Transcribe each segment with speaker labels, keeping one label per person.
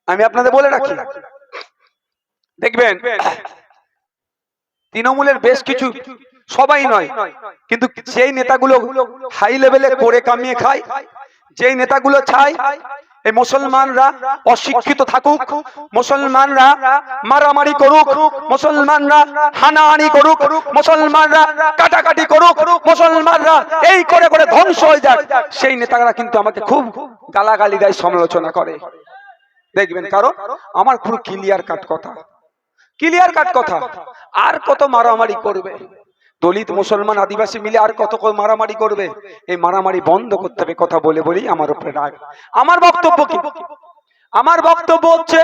Speaker 1: আমি আপনাদের বলে রাখি, দেখবেন তৃণমূলের বেশ কিছু, সবাই নয় কিন্তু যেই নেতাগুলো হাই লেভেলে করে কামিয়ে খায়, যেই নেতাগুলো চায় এই মুসলমানরা অশিক্ষিত থাকুক, মুসলমানরা মারামারি করুক, মুসলমানরা হানাহানি করুক, মুসলমানরা কাটাকাটি করুক, মুসলমানরা এই করে করে ধ্বংস হয়ে যাক, সেই নেতারা কিন্তু আমাকে খুব গালাগালি দেয়, সমালোচনা করে। দেখবেন কারণ আমার পুরো ক্লিয়ার কাট কথা, ক্লিয়ার কাট কথা। আর কত মারামারি করবে? দলিত মুসলমান আদিবাসী মিলে আর কত মারামারি করবে? এই মারামারি বন্ধ করতে হবে, কথা বলে বলেই আমার উপরে রাগ। আমার বক্তব্য কি? আমার বক্তব্য হচ্ছে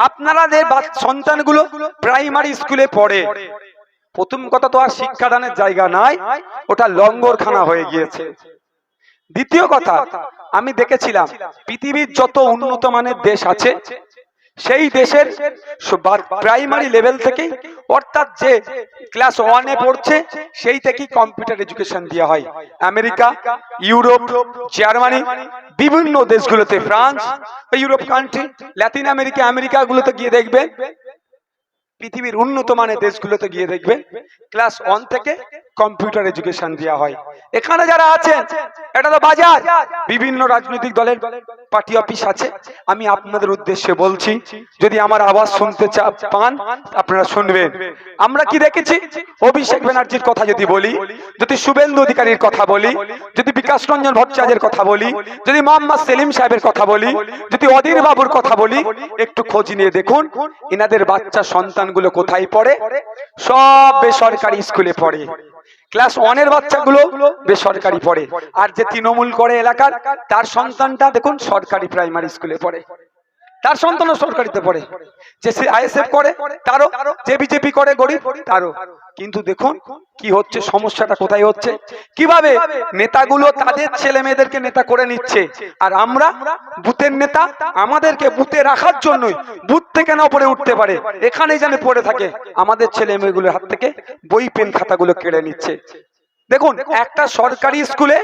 Speaker 1: আপনাদের সন্তানগুলো প্রাইমারি স্কুলে পড়ে, প্রথম কথা তো আর শিক্ষাদানের জায়গা নাই, ওটা লঙ্গরখানা হয়ে গিয়েছে। দ্বিতীয় কথা, আমি দেখেছিলাম পৃথিবীর যত উন্নত মানের দেশ আছে সেই দেশের প্রাইমারি লেভেল থেকে, অর্থাৎ যে ক্লাস 1-এ পড়ছে সেই থেকেই কম্পিউটার এডুকেশন দেওয়া হয়। আমেরিকা, ইউরোপ, জার্মানি, বিভিন্ন দেশগুলোতে, France, Europe country, Latin America, আমেরিকাগুলোতে গিয়ে দেখবেন, পৃথিবীর উন্নত মানের দেশগুলোতে গিয়ে দেখবেন ক্লাস 1 থেকে কম্পিউটার এডুকেশন দেওয়া হয়। এখানে যারা আছেন, এটা তো বাজার, বিভিন্ন রাজনৈতিক দলের পার্টি অফিস আছে। আমি আপনাদের উদ্দেশ্যে বলছি, যদি আমার আওয়াজ শুনতে পান আপনারা শুনবেন। আমরা কি দেখেছি? অভিষেক ব্যানার্জির কথা যদি বলি, যদি শুভেন্দু অধিকারীর কথা বলি, যদি বিকাশ রঞ্জন ভট্টাচার্যের কথা বলি, যদি মোহাম্মদ সেলিম সাহেবের কথা বলি, যদি অধীর বাবুর কথা বলি, একটু খোঁজ নিয়ে দেখুন এনাদের বাচ্চা সন্তানগুলো কোথায় পড়ে? সব বেসরকারি স্কুলে পড়ে। ক্লাস 1-এর বাচ্চাগুলো বেসরকারি পড়ে, আর যে তৃণমূল করে এলাকার তার সন্তানটা দেখুন সরকারি প্রাইমারি স্কুলে পড়ে, তার সন্তানও সরকারিতে পড়ে। যে আইএসএফ করে তারও, যে বিজেপি করে গরিব তারও। কিন্তু দেখুন কি হচ্ছে, সমস্যাটা কোথায় হচ্ছে, কিভাবে নেতাগুলো তাদের ছেলে মেয়েদেরকে নেতা করে নিচ্ছে, আর আমরা বুথের নেতা, আমাদেরকে বুথে রাখার জন্যই, বুথ থেকে না উপরে উঠতে পারে এখানেই যেন পড়ে থাকে, আমাদের ছেলে মেয়েগুলোর হাত থেকে বই পেন খাতাগুলো কেড়ে নিচ্ছে। দেখুন একটা সরকারি স্কুলে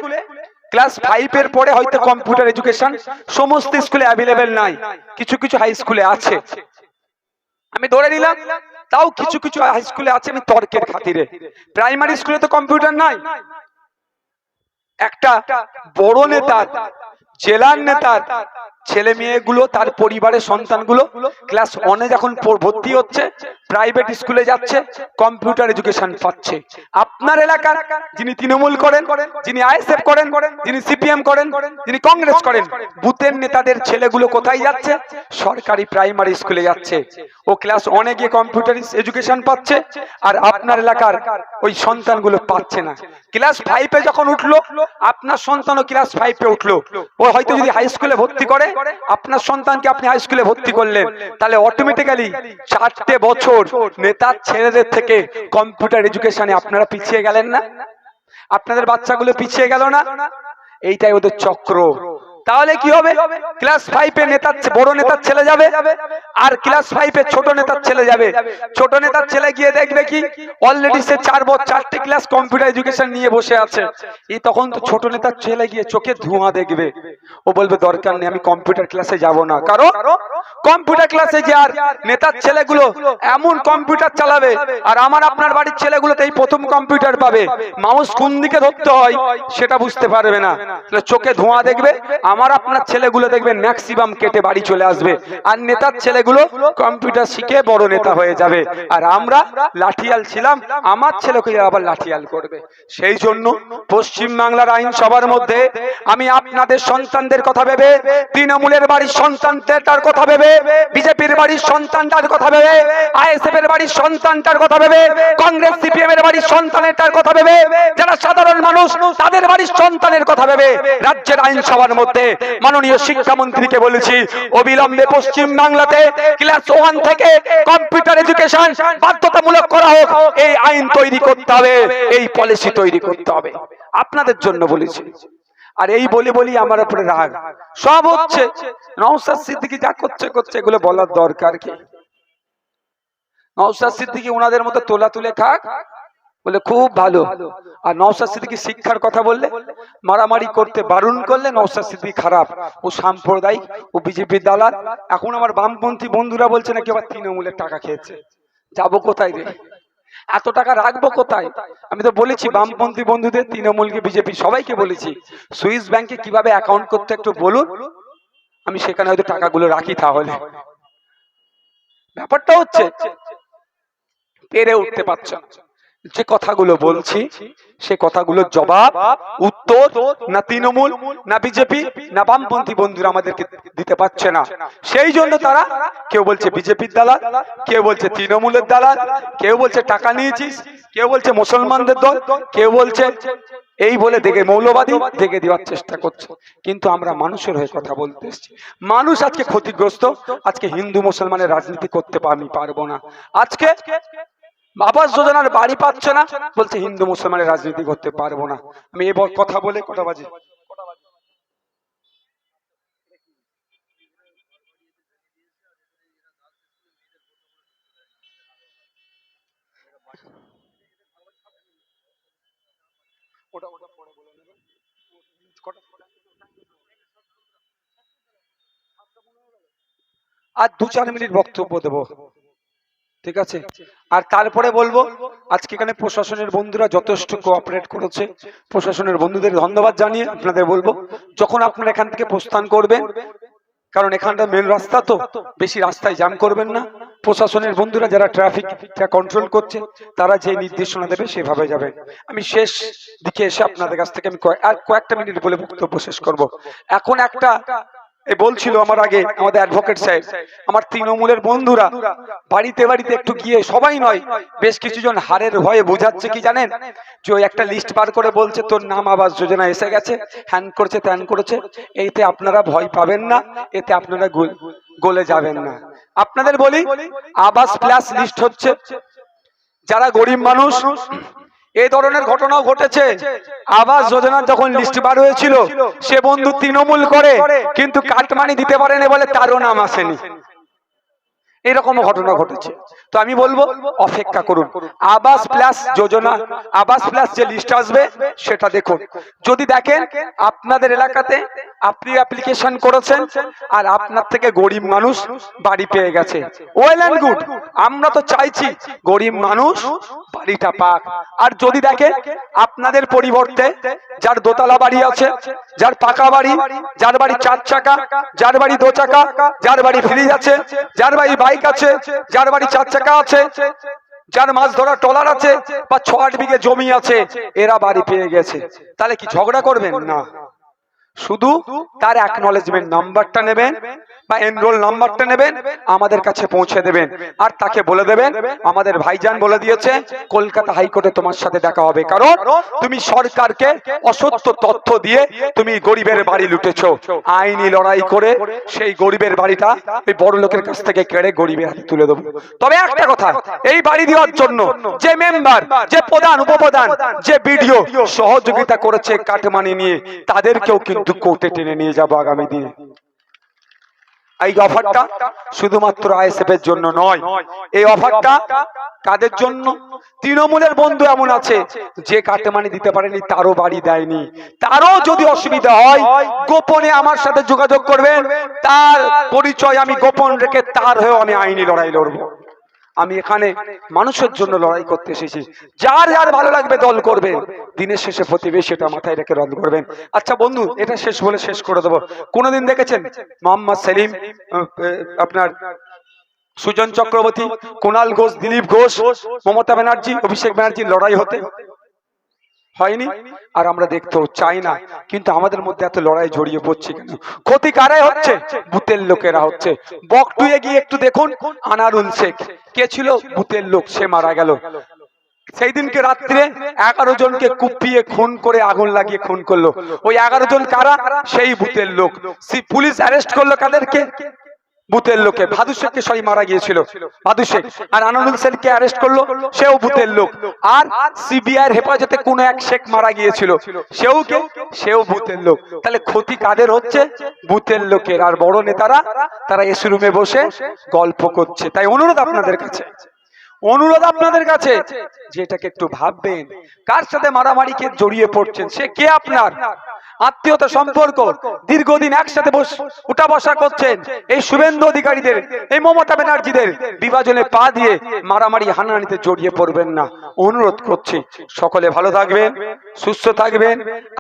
Speaker 1: ক্লাস 5-এর পরে হয়তো কম্পিউটার এডুকেশন সমস্ত স্কুলে অ্যাভেলেবেল নাই, কিছু কিছু হাই স্কুলে আছে, আমি ধরে নিলাম, তাও কিছু কিছু হাই স্কুলে আছে, আমি তর্কের খাতিরে। প্রাইমারি স্কুলে তো কম্পিউটার নাই। একটা বড় নেতার, জেলার নেতার ছেলে মেয়েগুলো, তার পরিবারের সন্তানগুলো ক্লাস 1-এ যখন ভর্তি হচ্ছে, প্রাইভেট স্কুলে যাচ্ছে, কম্পিউটার এডুকেশন পাচ্ছে। আপনার এলাকার যিনি তৃণমূল করেন, যিনি আইএসএফ করেন, যিনি সিপিএম করেন, যিনি কংগ্রেস করেন, বুথের নেতাদের ছেলেগুলো কোথায় যাচ্ছে? সরকারি প্রাইমারি স্কুলে যাচ্ছে। ও ক্লাস 1-এ গিয়ে কম্পিউটার এডুকেশন পাচ্ছে, আর আপনার এলাকার ওই সন্তানগুলো পাচ্ছে না। ক্লাস 5-এ যখন উঠলো, আপনার সন্তানও ক্লাস 5-এ উঠলো, ও হয়তো যদি হাই স্কুলে ভর্তি করে, আপনার সন্তানকে আপনি হাই স্কুলে ভর্তি করলেন, তাহলে অটোমেটিক্যালি 4টে বছর নেতার ছেলেদের থেকে কম্পিউটার এডুকেশনে আপনারা পিছিয়ে গেলেন না? আপনাদের বাচ্চাগুলো পিছিয়ে গেল না? এইটাই ওদের চক্র। তাহলে কি হবে? ক্লাস 5-এ নেতার বড় নেতার ছেলে যাবে, আর ক্লাস 5-এ ছোট নেতার ছেলে যাবে। ছোট নেতার ছেলে গিয়ে দেখবে কি অলরেডি সে 4টে ক্লাস কম্পিউটার এডুকেশন নিয়ে বসে আছে। এই তখন তো ছোট নেতার ছেলে গিয়ে চোখে ধোঁয়া দেখবে, ও বলবে দরকার নেই, আমি কম্পিউটার ক্লাসে যাব না। কারণ কম্পিউটার ক্লাসে যে আর নেতার ছেলেগুলো এমন কম্পিউটার চালাবে, আর আমার আপনার বাড়ির ছেলেগুলো তো এই প্রথম কম্পিউটার পাবে, মাউস কোন দিকে ধরতে হয় সেটা বুঝতে পারবে না, চোখে ধোঁয়া দেখবে। আমার আপনার ছেলেগুলো দেখবেন ম্যাক্সিমাম কেটে বাড়ি চলে আসবে, আর নেতার ছেলেগুলো কম্পিউটার শিখে বড় নেতা হয়ে যাবে, আর আমরা লাঠিয়াল ছিলাম, আমার ছেলেকে আবার লাঠিয়াল করবে। সেই জন্য পশ্চিম বাংলার আইনসভার মধ্যে আমি আপনাদের সন্তানদের কথা ভেবে, তৃণমূলের বাড়ির সন্তানটার কথা ভেবে, বিজেপির বাড়ির সন্তানটার কথা ভেবে, আইএসএফ এর বাড়ির সন্তানটার কথা ভেবে, কংগ্রেস সিপিএম এর বাড়ির সন্তানেরটার কথা ভেবে, যারা সাধারণ মানুষ তাদের বাড়ির সন্তানের কথা ভেবে রাজ্যের আইনসভার মধ্যে মাননীয় শিক্ষামন্ত্রীকে বলেছি, অবিলম্বে পশ্চিম বাংলাতে ক্লাস 1 থেকে কম্পিউটার এডুকেশন বাধ্যতামূলক করা হোক। এই আইন তৈরি করতে হবে, এই পলিসি তৈরি করতে হবে, আপনাদের জন্য বলেছি। আর এই বলি বলি আমার উপরে রাগ সব হচ্ছে। নওশাদ সিদ্দিকী যা করছে করছে, এগুলো বলার দরকার কি? নওশাদ সিদ্দিকী ওনাদের মতো তোলা তুলে খাক, বলে খুব ভালো। আর নওশাদ সিদ্দিকী শিক্ষার কথা বললে, মারামারি করতে বারণ করলে নওশাদ সিদ্দিকী খারাপ, ও সাম্প্রদায়িক, ও বিজেপির দালাল। এখন আমার বামপন্থী বন্ধুরা বলছে নাকি আবার তৃণমূলের টাকা খেয়েছে। যাবো কোথায় রে, এত টাকা রাখবো কোথায়? আমি তো বলেছি বামপন্থী বন্ধুদের, তৃণমূলকে, বিজেপি সবাইকে বলেছি সুইস ব্যাংকে কিভাবে অ্যাকাউন্ট করতে একটু বলুন, আমি সেখানে হয়তো টাকাগুলো রাখি। তাহলে ব্যাপারটা হচ্ছে পেরে উঠতে পারছে না। যে কথাগুলো বলছি সে কথাগুলোর জবাব, উত্তর না তৃণমূল, না বিজেপি, না বামপন্থী বন্ধুরা আমাদেরকে দিতে পারছে না। সেই জন্য তারা কেউ বলছে বিজেপির দালাল, কেউ বলছে তৃণমূলের দালাল, কেউ বলছে টাকা নিয়েছিস, কেউ বলছে মুসলমানদের দল, কেউ বলছে এই বলে দেখে মৌলবাদী দেখে দেওয়ার চেষ্টা করছে। কিন্তু আমরা মানুষের হয়ে কথা বলতে এসেছি। মানুষ আজকে ক্ষতিগ্রস্ত। আজকে হিন্দু মুসলমানের রাজনীতি করতে আমি পারবো না। আজকে আবাস যোজনার বাড়ি পাচ্ছে না, বলছে হিন্দু মুসলমানের রাজনীতি করতে পারবো না। আমি এই কথা বলে কটা বাজে, আর 2-4 মিনিট বক্তব্য দেবো, ঠিক আছে? আর তারপরে বলবো আজকে এখানে প্রশাসনের বন্ধুরা যথেষ্ট কোঅপারেট করেছে। প্রশাসনের বন্ধুদের ধন্যবাদ জানিয়ে আপনাদের বলবো, যখন আপনারা এখান থেকে প্রস্থান করবেন, কারণ এখানটা মেন রাস্তা, তো বেশি রাস্তায় জ্যাম করবেন না। প্রশাসনের বন্ধুরা যারা ট্রাফিক কন্ট্রোল করছে তারা যে নির্দেশনা দেবে সেভাবে যাবেন। আমি শেষ দিকে এসে আপনাদের কাছ থেকে আমি কয়েকটা মিনিট বলে বক্তব্য শেষ করব। এখন একটা বলছিল আমার আগে আমাদের অ্যাডভোকেট সাহেব, আমার তৃণমূলের বন্ধুরা বাড়িতে বাড়িতে একটু গিয়ে, সবাই নয় বেশ কিছুজন হারের ভয়ে বোঝাচ্ছে কি জানেন, যে ওই একটা লিস্ট বার করে বলছে তোর নাম আবাস যোজনা এসে গেছে, হ্যান করছে ত্যান করেছে। এইতে আপনারা ভয় পাবেন না, এতে আপনারা গলে যাবেন না। আপনাদের বলি আবাস প্লাস লিস্ট হচ্ছে যারা গরিব মানুষ। এই ধরনের ঘটনাও ঘটেছে। আবাস যোজনার যখন লিস্ট বার হয়েছিল, সে বন্ধু তৃণমূল করে কিন্তু কাটমানি দিতে পারেনি বলে তারও নাম আসেনি। এরকম ঘটনা ঘটেছে। তো আমি বলবো অপেক্ষা করুন, আবাস প্লাস যোজনা, আবাস প্লাস যে লিস্ট আসবে সেটা দেখুন। যদি দেখেন আপনাদের এলাকাতে আপনি অ্যাপ্লিকেশন করেছেন আর আপনার থেকে গরিব মানুষ বাড়ি পেয়ে গেছে, ওয়েল এন্ড গুড। আমরা তো চাইছি গরিব মানুষ বাড়িটা পাক। আর যদি দেখেন আপনাদের পরিবর্তে যার দোতলা বাড়ি আছে, যার পাকা বাড়ি, যার বাড়ি 4 চাকা, যার বাড়ি 2 চাকা, যার বাড়ি ফ্রিজ আছে, যার বাড়ি বাইক আছে, যার বাড়ি 4 চাকা আছে, যার মাছ ধরা ট্রলার আছে বা 6-8 বিঘে জমি আছে, এরা বাড়ি পেয়ে গেছে, তাহলে কি ঝগড়া করবেন? না, শুধু তার অ্যাকনলেজমেন্ট নাম্বারটা নেবেন বা এনরোল নাম্বারটা নেবেন, আমাদের কাছে পৌঁছে দেবেন। আর তাকে বলে দেবেন আমাদের ভাইজান বলে দিয়েছে কলকাতা হাইকোর্টে তোমার সাথে দেখা হবে, কারণ তুমি সরকারকে অসত্য তথ্য দিয়ে তুমি গরিবের বাড়ি লুটেছো। আইনি লড়াই করে সেই গরিবের বাড়িটা ওই বড় লোকের কাছ থেকে কেড়ে গরিবের হাতে তুলে দেবো। তবে একটা কথা, এই বাড়ি দেওয়ার জন্য যে মেম্বার, যে প্রধান, উপপ্রধান, যে বিডিও সহযোগিতা করেছে কাটমানি নিয়ে, তাদেরকেও কিন্তু কোর্টে টেনে নিয়ে যাবো আগামী দিনে। এই অফারটা শুধুমাত্র আইএসএফ এর জন্য নয়, এই অফারটা কাদের জন্য? তৃণমূলের বন্ধু এমন আছে যে কাটমানি দিতে পারেনি, তারও বাড়ি দেয়নি, তারও যদি অসুবিধা হয় গোপনে আমার সাথে যোগাযোগ করবেন, তার পরিচয় আমি গোপন রেখে তার হয়েও আমি আইনি লড়াই লড়বো। আমি এখানে মানুষের জন্য লড়াই করতে এসেছি। যার যার ভালো লাগবে দল করবেন, দিনের শেষে প্রতিবেশী এটা মাথায় রেখে দল করবেন। আচ্ছা বন্ধু, এটা শেষ বলে শেষ করে দেবো। কোনদিন দেখেছেন মোহাম্মদ সেলিম, আপনার সুজন চক্রবর্তী, কুণাল ঘোষ, দিলীপ ঘোষ, মমতা ব্যানার্জি, অভিষেক ব্যানার্জির লড়াই হতে? হয়নি, আর আমরা দেখতেও চাই না। কিন্তু আমাদের মধ্যে এত লড়াই জড়িয়ে পড়ছে কেন? ক্ষতি কারাই হচ্ছে? বুথের লোকেরা হচ্ছে। বকটুয়ে গিয়ে একটু দেখুন, আনারুল শেখ কে ছিল? বুথের লোক, সে মারা গেল। সেই দিনকে রাত্রে 11 জনকে কুপিয়ে খুন করে আগুন লাগিয়ে খুন করলো। ওই 11 জন কারা? সেই বুথের লোক। পুলিশ অ্যারেস্ট করলো কাদেরকে? বুথের লোকে। ভাদু শেখকে সরি মারা গিয়েছিল ভাদু শেখ, আর আনারুল শেখকে অ্যারেস্ট করলো, সেও বুথের লোক। আর সিবিআই হেফাজতে কোন এক শেখ মারা গিয়েছিল, সেও বুথের লোক। তাহলে ক্ষতি কাদের হচ্ছে? বুথের লোকের। আর বড় নেতারা তারা এসি রুমে বসে গল্প করছে। তাই অনুরোধ আপনাদের কাছে, অনুরোধ আপনাদের কাছে যে এটাকে একটু ভাববেন, কার সাথে মারামারিকে জড়িয়ে পড়ছেন, সে কে আপনার আত্মীয়তা সম্পর্ক, দীর্ঘদিন একসাথে উঠা বসা করছেন, এই শুভেন্দু অধিকারীদের, এই মমতা ব্যানার্জিদের বিভাজনে পা দিয়ে মারামারি হানাহানিতে জড়িয়ে পড়বেন না, অনুরোধ করছি। সকলে ভালো থাকবেন, সুস্থ থাকবেন।